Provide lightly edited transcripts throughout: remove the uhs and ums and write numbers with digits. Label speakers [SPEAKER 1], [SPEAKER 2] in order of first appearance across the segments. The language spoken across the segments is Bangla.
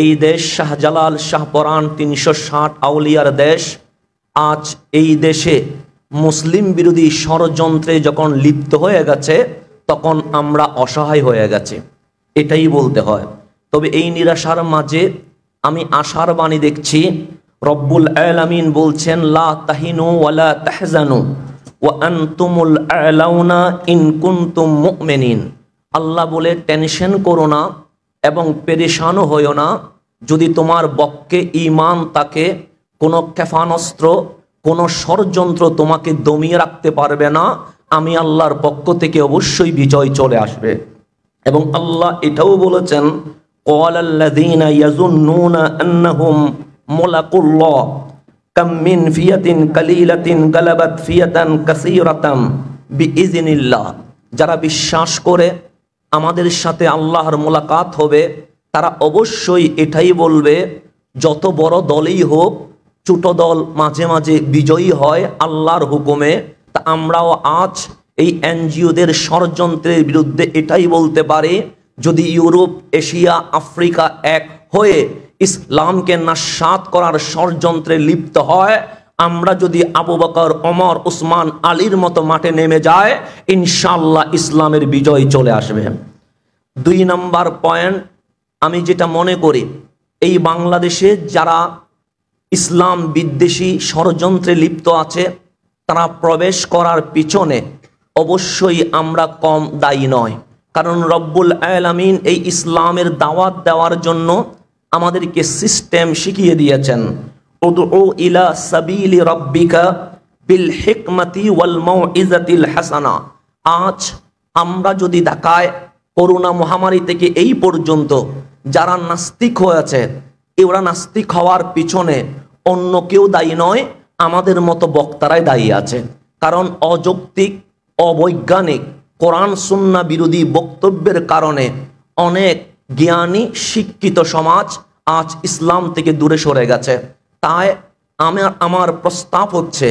[SPEAKER 1] এই দেশ শাহজালাল শাহপরাণ 360 আউলিয়ার দেশ। আজ এই দেশে মুসলিম বিরোধী ষড়যন্ত্রে যখন লিপ্ত হয়ে গেছে তখন আমরা অসহায় হয়ে গেছি, এটাই বলতে হয়। তবে এই নিরাশার মাঝে আমি আশার বাণী দেখছি। রব্বুল আলামিন বলছেন, লা তাহিনু ওয়ালা তাহজানু ওয়া আনতুমুল আ'লাউনা ইন কুনতুম মুমিনিন। আল্লাহ বলে, টেনশন করো না এবং পেরেশানও হইও না। যদি তোমার বক্ষে ঈমান থাকে, কোনো ক্ষেপণাস্ত্র, কোনো ষড়যন্ত্র তোমাকে দমিয়ে রাখতে পারবে না। আমি আল্লাহর পক্ষ থেকে অবশ্যই বিজয় চলে আসবে। এবং আল্লাহ এটাও বলেছেন, ক্বালাল্লাযীনা ইয়াযুন্নুনা আন্নাহুম মুলাকুল্লাহ কাম মিন ফিয়াতিন কালিলাতিন গালাবাত ফিয়াতান কাসীরাতাম বিইজনিল্লাহ। যারা বিশ্বাস করে আমাদের সাথে আল্লাহর মোলাকাত হবে, তারা অবশ্যই এটাই বলবে, যত বড় দলই হোক, ছোট দল মাঝে মাঝে বিজয়ী হয় আল্লাহর হুকুমে। তা আমরাও আজ এই এনজিওদের ষড়যন্ত্রের বিরুদ্ধে এটাই বলতে পারি, যদি ইউরোপ, এশিয়া, আফ্রিকা এক হয়ে ইসলামকে নাশাত করার ষড়যন্ত্রে লিপ্ত হয়, আমরা যদি আবু বকর, ওমর, উসমান, আলীর মতো মাঠে নেমে যায়, ইনশাআল্লাহ ইসলামের বিজয় চলে আসবে। 2 নম্বর পয়েন্ট, আমি যেটা মনে করি, এই বাংলাদেশে যারা ইসলাম বিদ্বেষী ষড়যন্ত্রে লিপ্ত আছে, তারা প্রবেশ করার পিছনে অবশ্যই আমরা কম দায়ী নয়। কারণ রব্বুল আলামিন এই ইসলামের দাওয়াত দেওয়ার জন্য আমাদেরকে সিস্টেম শিখিয়ে দিয়েছেন। উদউ ইলা সাবিলি রাব্বিকা বিল হিকমাতি ওয়াল মাউইজাতিল হাসানা। আজ আমরা যদি দেখায়, করোনা মহামারী থেকে এই পর্যন্ত যারা নাস্তিক হয়েছে, এরা নাস্তিক হওয়ার পিছনে অন্য কেউ দায়ী নয়, আমাদের মতো বক্তারাই দায়ী আছে। কারণ অযৌক্তিক, অবৈজ্ঞানিক, কোরআন সুন্নাহ বিরোধী বক্তব্যের কারণে অনেক জ্ঞানী শিক্ষিত সমাজ আজ ইসলাম থেকে দূরে সরে গেছে। তাই আমার প্রস্তাব হচ্ছে,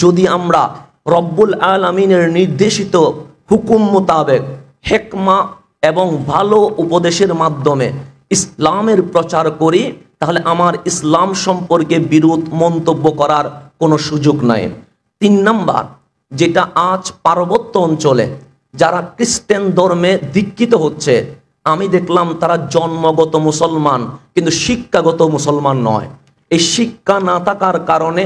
[SPEAKER 1] যদি আমরা রব্বুল আলামিনের নির্দেশিত হুকুম মোতাবেক হিকমা এবং ভালো উপদেশের মাধ্যমে ইসলামের প্রচার করি, তাহলে আমার ইসলাম সম্পর্কে বিরোধ মন্তব্য করার কোনো সুযোগ নাই। 3 নম্বর, যেটা আজ পার্বত্য অঞ্চলে যারা খ্রিস্টান ধর্মে দীক্ষিত হচ্ছে, আমি দেখলাম তারা জন্মগত মুসলমান কিন্তু শিক্ষাগত মুসলমান নয়। এই শিক্ষা না থাকার কারণে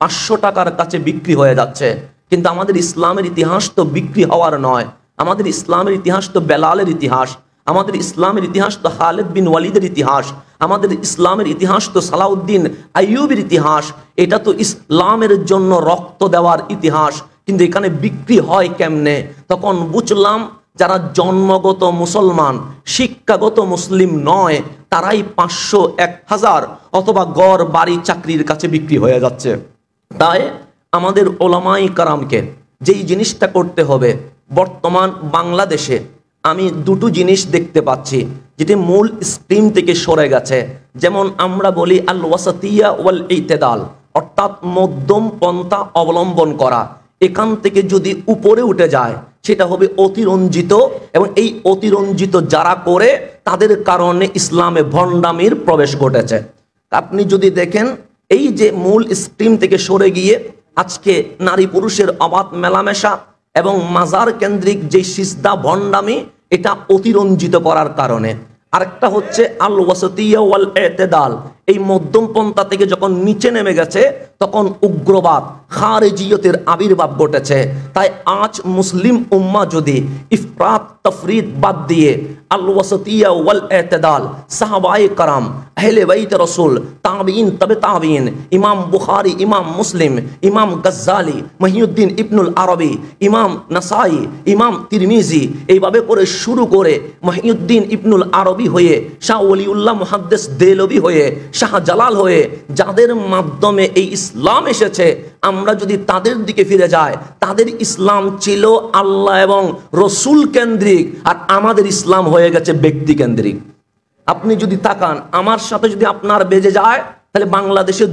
[SPEAKER 1] 500 টাকার কাছে বিক্রি হয়ে যাচ্ছে। কিন্তু আমাদের ইসলামের ইতিহাস তো বিক্রি হওয়ার নয়। আমাদের ইসলামের ইতিহাস তো বেলালের ইতিহাস, আমাদের ইসলামের ইতিহাস তো খালিদ বিন ওয়ালিদের ইতিহাস, আমাদের ইসলামের ইতিহাস তো সালাউদ্দিন আইয়ুবের ইতিহাস। এটা তো ইসলামের জন্য রক্ত দেওয়ার ইতিহাস। কিন্তু এখানে বিক্রি হয় কেমনে? তখন বুঝলাম, যারা জন্মগত মুসলমান, শিক্ষাগত মুসলিম নয়, তারাই 500, 1000 অথবা গড় বাড়ি চাকরির কাছে বিক্রি হয়ে যাচ্ছে। তাই আমাদের ওলামায়ে কারামকে যেই জিনিসটা করতে হবে, বর্তমান বাংলাদেশে আমি 2টো জিনিস দেখতে পাচ্ছি যেটি মূল স্ট্রিম থেকে সরে গেছে। যেমন আমরা বলি আল ওয়াসাতিয়া ওয়াল ইতিদাল, অর্থাৎ মধ্যম পন্থা অবলম্বন করা। এখান থেকে যদি উপরে উঠে যায়, সেটা হবে অতিরঞ্জিত, এবং এই অতিরঞ্জিত যারা করে তাদের কারণে ইসলামে ভণ্ডামির প্রবেশ ঘটেছে। আপনি যদি দেখেন, এই যে মূল স্ট্রিম থেকে সরে গিয়ে আজকে নারী পুরুষের অবাধ মেলামেশা এবং মাজার কেন্দ্রিক যে সিজদা ভণ্ডামি, এটা অতিরঞ্জিত করার কারণে। আরেকটা হচ্ছে আল ওয়াসাতিয়া ওয়াল ইতিদাল, এই মধ্যম পন্থা থেকে যখন নিচে নেমে গেছে, তখন উগ্রবাদ, খারেজিয়তের আবির্ভাব ঘটেছে। তাই আজ মুসলিম উম্মাহ যদি ইফরাত তাফরিদ বাদ দিয়ে আল ওয়াসাতিয়া ওয়াল ইতিদাল, সাহাবায়ে কারাম, আহলে বাইত রাসূল, তাবিঈন, তবে তাবিঈন, ইমাম বুখারী, ইমাম মুসলিম, ইমাম গজ্জালি, মহিউদ্দিন ইবনুল আরবি, ইমাম নাসাই, ইমাম তিরমিজি, এইভাবে করে শুরু করে মহিউদ্দিন ইবনুল আরবি হয়ে, শাহ ওলিউল্লাহ মুহাদ্দিস দেলভি হয়ে, শাহজালাল হয়ে, যাদের মাধ্যমে এই ইসলাম এসেছে, আমরা যদি তাদের দিকে ফিরে যাই, তাদের ইসলাম ছিল আল্লাহ এবং রসুল কেন্দ্রিক, আর আমাদের ইসলাম হয়ে গেছে ব্যক্তি কেন্দ্রিক। আপনি যদি তাকান, আমার সাথে যদি আপনার বেজে যায়, তাহলে বাংলাদেশে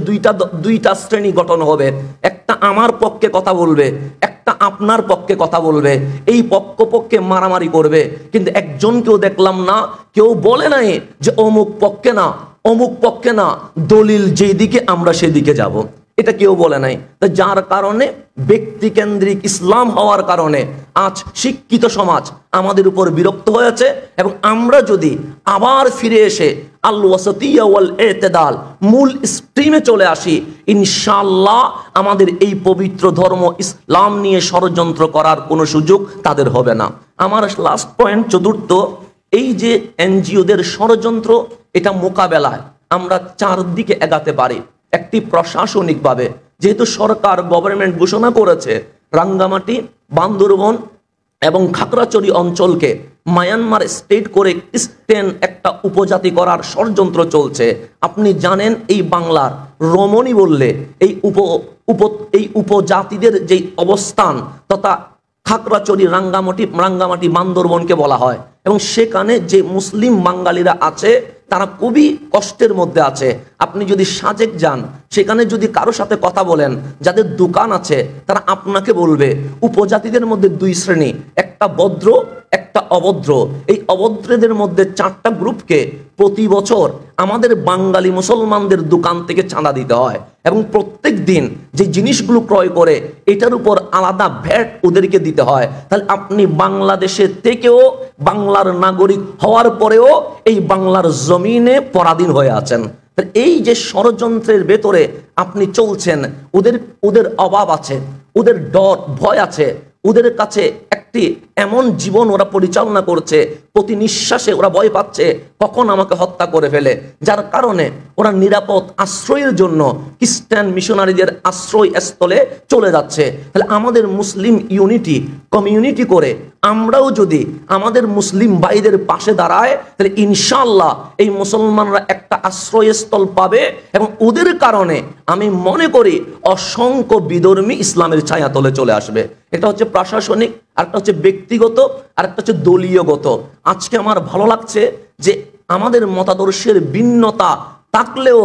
[SPEAKER 1] দুইটা শ্রেণী গঠন হবে। একটা আমার পক্ষে কথা বলবে, একটা আপনার পক্ষে কথা বলবে। এই পক্ষে মারামারি করবে। কিন্তু একজনকেও দেখলাম না, কেউ বলে নাই যে অমুক পক্ষে না, অমুক পক্ষে না, দলিল যেই দিকে আমরা সেদিকে যাব, এটা কেউ বলে নাই। তো যার কারণে ব্যক্তিকেন্দ্রিক ইসলাম হওয়ার কারণে আজ শিক্ষিত সমাজ আমাদের উপর বিরক্ত হয়েছে। এবং আমরা যদি আবার ফিরে এসে আল ওয়াসাতিয়া ওয়াল ইতিদাল মূল স্ট্রিমে চলে আসি, ইনশাআল্লাহ আমাদের এই পবিত্র ধর্ম ইসলাম নিয়ে ষড়যন্ত্র করার কোনো সুযোগ তাদের হবে না। আমার লাস্ট পয়েন্ট, চতুর্থ, এই যে এনজিওদের ষড়যন্ত্র, এটা মোকাবেলায় আমরা চারদিকে এগাতে পারি। একটি প্রশাসনিকভাবে, যেহেতু সরকার গভর্নমেন্ট ঘোষণা করেছে রাঙ্গামাটি, বান্দরবন এবং খাগড়াছড়ি অঞ্চলকে মায়ানমার স্টেট করে স্টেন একটা উপজাতি করার ষড়যন্ত্র চলছে। আপনি জানেন এই বাংলার রমণী বললে এই উপজাতিদের যে অবস্থান তথা খাগড়াছড়ি, রাঙ্গামাটি বান্দরবনকে বলা হয়। এবং সেখানে যে মুসলিম বাঙালিরা আছে তারা খুবই কষ্টের মধ্যে আছে। আপনি যদি সাজেক যান, সেখানে যদি কারো সাথে কথা বলেন, যাদের দোকান আছে, তারা আপনাকে বলবে উপজাতিদের মধ্যে দুই শ্রেণী, একটা ভদ্র একটা অভদ্র। এই অভদ্রদের মধ্যে 4টা গ্রুপকে প্রতি বছর আমাদের বাঙালি মুসলমানদের দোকান থেকে চাঁদা দিতে হয় এবং প্রত্যেক দিন যে জিনিসগুলো ক্রয় করে এটার উপর আলাদা ভ্যাট ওদেরকে দিতে হয়। তাহলে আপনি বাংলাদেশে থেকেও, বাংলার নাগরিক হওয়ার পরেও এই বাংলার জমিনে পরাধীন হয়ে আছেন। এই যে ষড়যন্ত্রের ভেতরে আপনি চলছেন, ওদের অভাব আছে, ওদের ডর ভয় আছে, ওদের কাছে একটি এমন জীবন ওরা পরিচালনা করছে, প্রতি নিঃশ্বাসে ওরা ভয় পাচ্ছে কখন আমাকে হত্যা করে ফেলে, যার কারণে ওরা নিরাপদ আশ্রয়ের জন্য খ্রিস্টান মিশনারিদের আশ্রয়স্থলে চলে যাচ্ছে। তাহলে আমাদের মুসলিম ইউনিটি কমিউনিটি করে আমরাও যদি আমাদের মুসলিম ভাইদের পাশে দাঁড়ায়, তাহলে ইনশাআল্লাহ এই মুসলমানরা একটা আশ্রয়স্থল পাবে এবং ওদের কারণে আমি মনে করি অসংখ্য বিধর্মী ইসলামের ছায়াতলে চলে আসবে। এটা হচ্ছে প্রশাসনিক, আরেকটা হচ্ছে ব্যক্তিগত, আরেকটা হচ্ছে দলীয়গত। আজকে আমার ভালো লাগছে যে আমাদের মতাদর্শের ভিন্নতা থাকলেও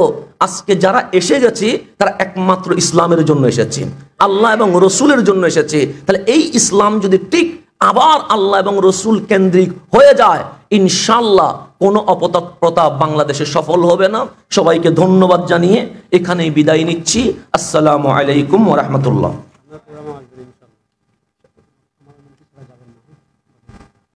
[SPEAKER 1] আজকে যারা এসে গেছি তারা একমাত্র ইসলামের জন্য এসেছি, আল্লাহ এবং রসুলের জন্য এসেছি। তাহলে এই ইসলাম যদি ঠিক আবার আল্লাহ এবং রসুল কেন্দ্রিক হয়ে যায়, ইনশাআল্লাহ কোনো অপতৎপরতা বাংলাদেশে সফল হবে না। সবাইকে ধন্যবাদ জানিয়ে এখানেই বিদায় নিচ্ছি। আসসালামু আলাইকুম ওয়া রাহমাতুল্লাহ।